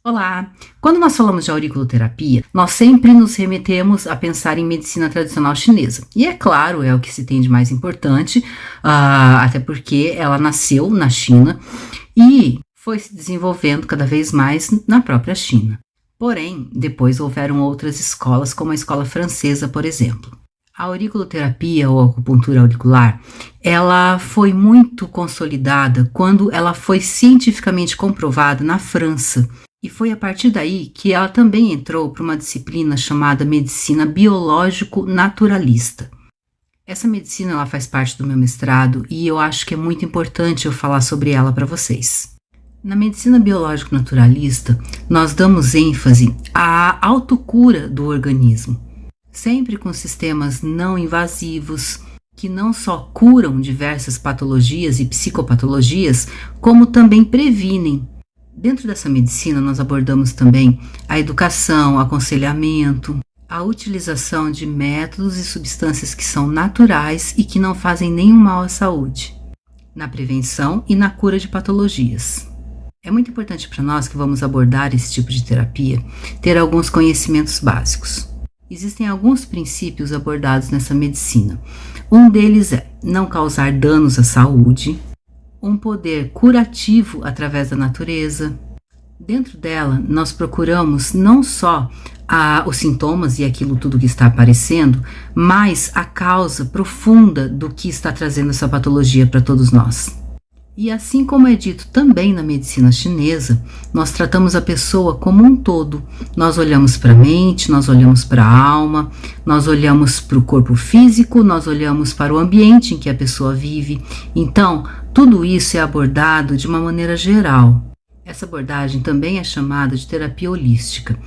Olá! Quando nós falamos de auriculoterapia, nós sempre nos remetemos a pensar em medicina tradicional chinesa. E é claro, é o que se tem de mais importante, até porque ela nasceu na China e foi se desenvolvendo cada vez mais na própria China. Porém, depois houveram outras escolas, como a escola francesa, por exemplo. A auriculoterapia ou acupuntura auricular, ela foi muito consolidada quando ela foi cientificamente comprovada na França. E foi a partir daí que ela também entrou para uma disciplina chamada medicina biológico-naturalista. Essa medicina ela faz parte do meu mestrado e eu acho que é muito importante eu falar sobre ela para vocês. Na medicina biológico-naturalista, nós damos ênfase à autocura do organismo, sempre com sistemas não invasivos, que não só curam diversas patologias e psicopatologias, como também previnem. Dentro dessa medicina, nós abordamos também a educação, o aconselhamento, a utilização de métodos e substâncias que são naturais e que não fazem nenhum mal à saúde, na prevenção e na cura de patologias. É muito importante para nós que vamos abordar esse tipo de terapia ter alguns conhecimentos básicos. Existem alguns princípios abordados nessa medicina. Um deles é não causar danos à saúde, um poder curativo através da natureza. Dentro dela, nós procuramos não só os sintomas e aquilo tudo que está aparecendo, mas a causa profunda do que está trazendo essa patologia para todos nós. E assim como é dito também na medicina chinesa, nós tratamos a pessoa como um todo. Nós olhamos para a mente, nós olhamos para a alma, nós olhamos para o corpo físico, nós olhamos para o ambiente em que a pessoa vive. Então, tudo isso é abordado de uma maneira geral. Essa abordagem também é chamada de terapia holística.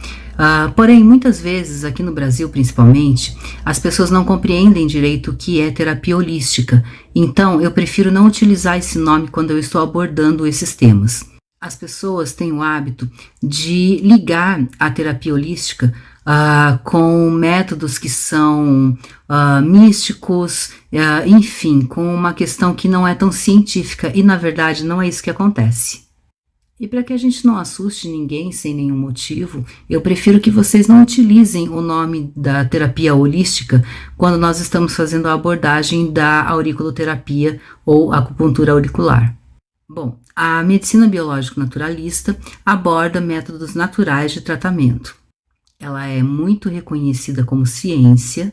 Porém, muitas vezes, aqui no Brasil principalmente, as pessoas não compreendem direito o que é terapia holística. Então, eu prefiro não utilizar esse nome quando eu estou abordando esses temas. As pessoas têm o hábito de ligar a terapia holística com métodos que são místicos, enfim, com uma questão que não é tão científica e, na verdade, não é isso que acontece. E para que a gente não assuste ninguém sem nenhum motivo, eu prefiro que vocês não utilizem o nome da terapia holística quando nós estamos fazendo a abordagem da auriculoterapia ou acupuntura auricular. Bom, a medicina biológico-naturalista aborda métodos naturais de tratamento. Ela é muito reconhecida como ciência.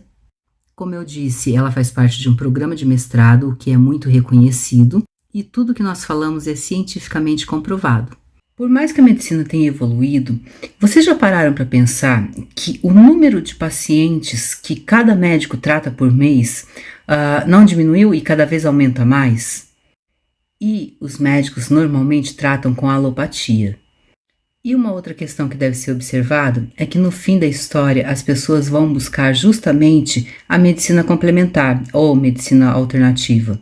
Como eu disse, ela faz parte de um programa de mestrado, o que é muito reconhecido. E tudo que nós falamos é cientificamente comprovado. Por mais que a medicina tenha evoluído, vocês já pararam para pensar que o número de pacientes que cada médico trata por mês não diminuiu e cada vez aumenta mais? E os médicos normalmente tratam com alopatia. E uma outra questão que deve ser observada é que no fim da história as pessoas vão buscar justamente a medicina complementar ou medicina alternativa.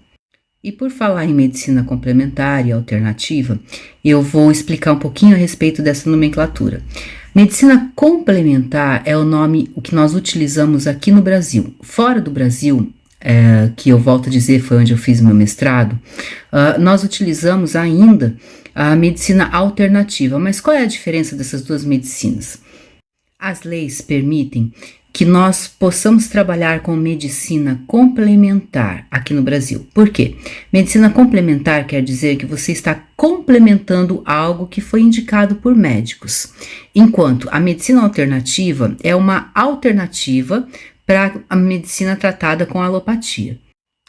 E por falar em medicina complementar e alternativa, eu vou explicar um pouquinho a respeito dessa nomenclatura. Medicina complementar é o nome que nós utilizamos aqui no Brasil. Fora do Brasil, que eu volto a dizer foi onde eu fiz meu mestrado, nós utilizamos ainda a medicina alternativa. Mas qual é a diferença dessas duas medicinas? As leis permitem que nós possamos trabalhar com medicina complementar aqui no Brasil. Por quê? Medicina complementar quer dizer que você está complementando algo que foi indicado por médicos, enquanto a medicina alternativa é uma alternativa para a medicina tratada com alopatia.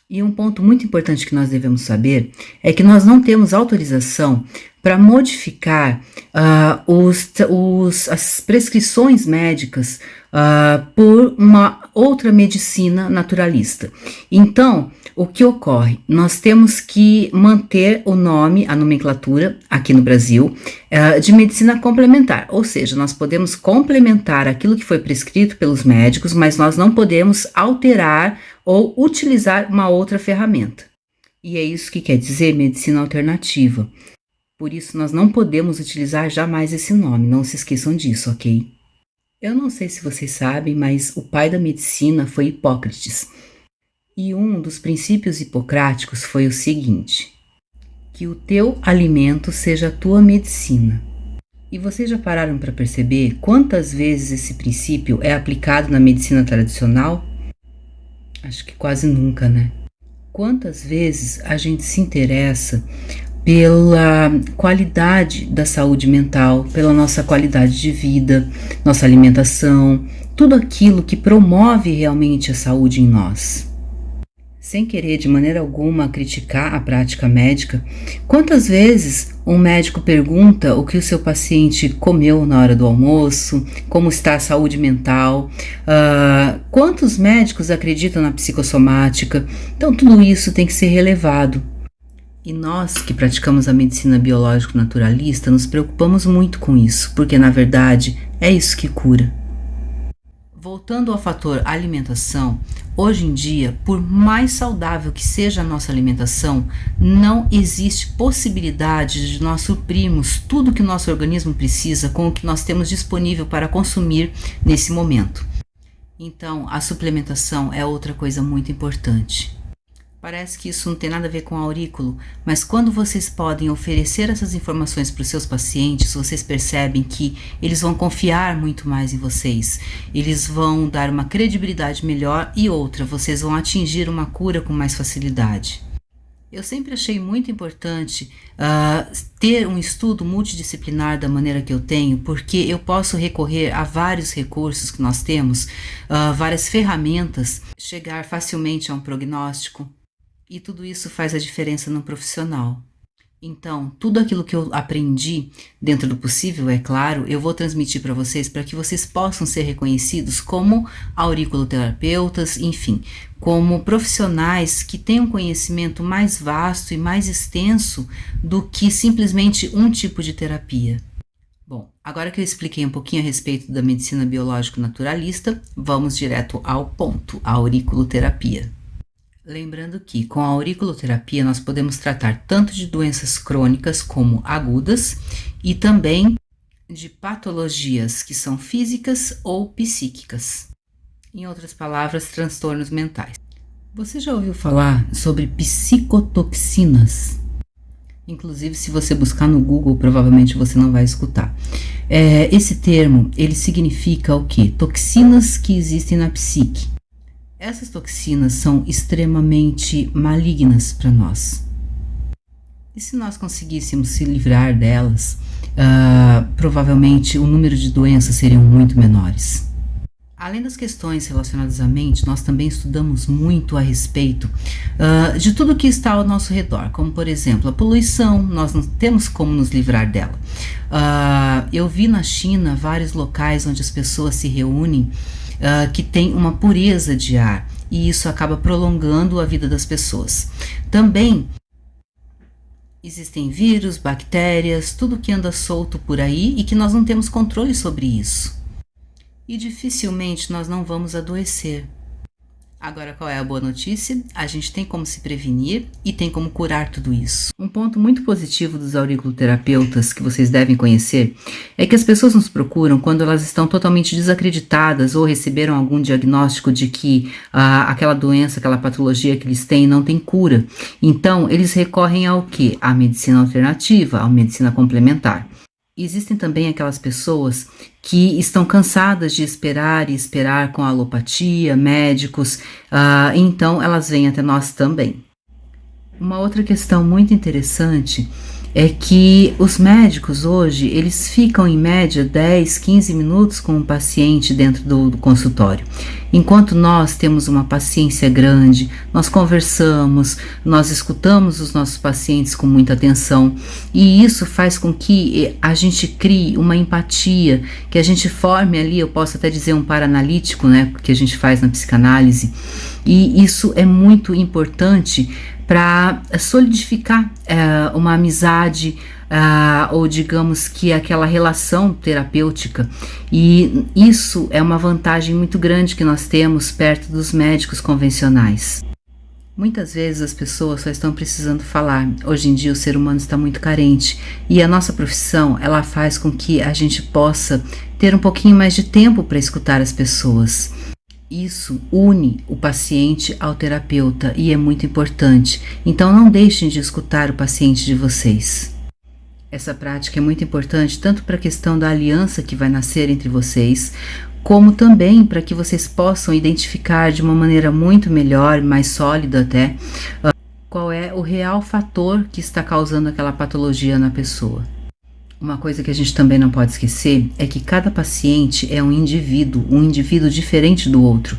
E um ponto muito importante que nós devemos saber é que nós não temos autorização para modificar as prescrições médicas por uma outra medicina naturalista. Então, o que ocorre? Nós temos que manter o nome, a nomenclatura, aqui no Brasil, de medicina complementar. Ou seja, nós podemos complementar aquilo que foi prescrito pelos médicos, mas nós não podemos alterar ou utilizar uma outra ferramenta. E é isso que quer dizer medicina alternativa. Por isso, nós não podemos utilizar jamais esse nome, não se esqueçam disso, ok? Eu não sei se vocês sabem, mas o pai da medicina foi Hipócrates. E um dos princípios hipocráticos foi o seguinte: que o teu alimento seja a tua medicina. E vocês já pararam para perceber quantas vezes esse princípio é aplicado na medicina tradicional? Acho que quase nunca, né? Quantas vezes a gente se interessa pela qualidade da saúde mental, pela nossa qualidade de vida, nossa alimentação, tudo aquilo que promove realmente a saúde em nós. Sem querer de maneira alguma criticar a prática médica, quantas vezes um médico pergunta o que o seu paciente comeu na hora do almoço, como está a saúde mental, quantos médicos acreditam na psicossomática? Então tudo isso tem que ser relevado. E nós que praticamos a medicina biológico-naturalista nos preocupamos muito com isso, porque na verdade é isso que cura. Voltando ao fator alimentação, hoje em dia, por mais saudável que seja a nossa alimentação, não existe possibilidade de nós suprirmos tudo que o nosso organismo precisa com o que nós temos disponível para consumir nesse momento. Então, a suplementação é outra coisa muito importante. Parece que isso não tem nada a ver com aurículo, mas quando vocês podem oferecer essas informações para os seus pacientes, vocês percebem que eles vão confiar muito mais em vocês, eles vão dar uma credibilidade melhor e outra, vocês vão atingir uma cura com mais facilidade. Eu sempre achei muito importante ter um estudo multidisciplinar da maneira que eu tenho, porque eu posso recorrer a vários recursos que nós temos, várias ferramentas, chegar facilmente a um prognóstico. E tudo isso faz a diferença no profissional. Então, tudo aquilo que eu aprendi, dentro do possível, é claro, eu vou transmitir para vocês para que vocês possam ser reconhecidos como auriculoterapeutas, enfim, como profissionais que têm um conhecimento mais vasto e mais extenso do que simplesmente um tipo de terapia. Bom, agora que eu expliquei um pouquinho a respeito da medicina biológico-naturalista, vamos direto ao ponto, a auriculoterapia. Lembrando que com a auriculoterapia nós podemos tratar tanto de doenças crônicas como agudas e também de patologias que são físicas ou psíquicas. Em outras palavras, transtornos mentais. Você já ouviu falar sobre psicotoxinas? Inclusive, se você buscar no Google, provavelmente você não vai escutar. Esse termo, ele significa o quê? Toxinas que existem na psique. Essas toxinas são extremamente malignas para nós. E se nós conseguíssemos se livrar delas, provavelmente o número de doenças seriam muito menores. Além das questões relacionadas à mente, nós também estudamos muito a respeito de tudo que está ao nosso redor, como por exemplo a poluição, nós não temos como nos livrar dela. Eu vi na China vários locais onde as pessoas se reúnem que tem uma pureza de ar e isso acaba prolongando a vida das pessoas. Também existem vírus, bactérias, tudo que anda solto por aí e que nós não temos controle sobre isso. E dificilmente nós não vamos adoecer. Agora, qual é a boa notícia? A gente tem como se prevenir e tem como curar tudo isso. Um ponto muito positivo dos auriculoterapeutas que vocês devem conhecer é que as pessoas nos procuram quando elas estão totalmente desacreditadas ou receberam algum diagnóstico de que aquela doença, aquela patologia que eles têm não tem cura. Então, eles recorrem ao quê? À medicina alternativa, à medicina complementar. Existem também aquelas pessoas que estão cansadas de esperar e esperar com a alopatia, médicos, então elas vêm até nós também. Uma outra questão muito interessante é que os médicos hoje, eles ficam em média 10, 15 minutos com o paciente dentro do consultório. Enquanto nós temos uma paciência grande, nós conversamos, nós escutamos os nossos pacientes com muita atenção e isso faz com que a gente crie uma empatia, que a gente forme ali, eu posso até dizer um paranalítico, né, que a gente faz na psicanálise, e isso é muito importante para solidificar uma amizade, ou digamos que aquela relação terapêutica, e isso é uma vantagem muito grande que nós temos perto dos médicos convencionais. Muitas vezes as pessoas só estão precisando falar. Hoje em dia o ser humano está muito carente e a nossa profissão, ela faz com que a gente possa ter um pouquinho mais de tempo para escutar as pessoas. Isso une o paciente ao terapeuta e é muito importante. Então não deixem de escutar o paciente de vocês. Essa prática é muito importante tanto para a questão da aliança que vai nascer entre vocês, como também para que vocês possam identificar de uma maneira muito melhor, mais sólida até, qual é o real fator que está causando aquela patologia na pessoa. Uma coisa que a gente também não pode esquecer é que cada paciente é um indivíduo diferente do outro,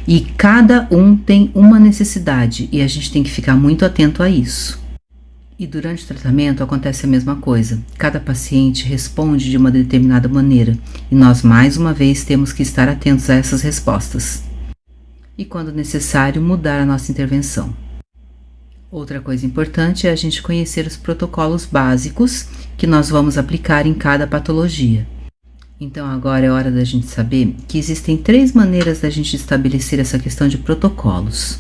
e cada um tem uma necessidade e a gente tem que ficar muito atento a isso. E durante o tratamento acontece a mesma coisa. Cada paciente responde de uma determinada maneira e nós mais uma vez temos que estar atentos a essas respostas. E quando necessário, mudar a nossa intervenção. Outra coisa importante é a gente conhecer os protocolos básicos que nós vamos aplicar em cada patologia. Então agora é hora da gente saber que existem 3 maneiras da gente estabelecer essa questão de protocolos.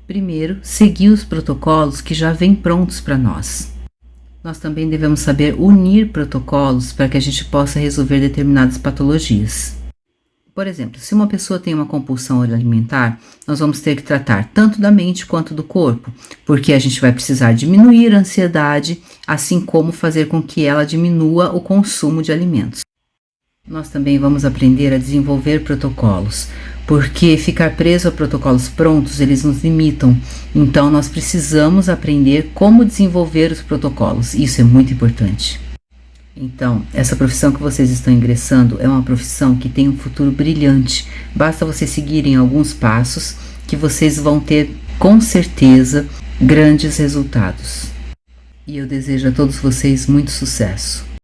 Primeiro, seguir os protocolos que já vêm prontos para nós. Nós também devemos saber unir protocolos para que a gente possa resolver determinadas patologias. Por exemplo, se uma pessoa tem uma compulsão alimentar, nós vamos ter que tratar tanto da mente quanto do corpo, porque a gente vai precisar diminuir a ansiedade, assim como fazer com que ela diminua o consumo de alimentos. Nós também vamos aprender a desenvolver protocolos, porque ficar preso a protocolos prontos, eles nos limitam. Então, nós precisamos aprender como desenvolver os protocolos. Isso é muito importante. Então, essa profissão que vocês estão ingressando é uma profissão que tem um futuro brilhante. Basta vocês seguirem alguns passos que vocês vão ter, com certeza, grandes resultados. E eu desejo a todos vocês muito sucesso.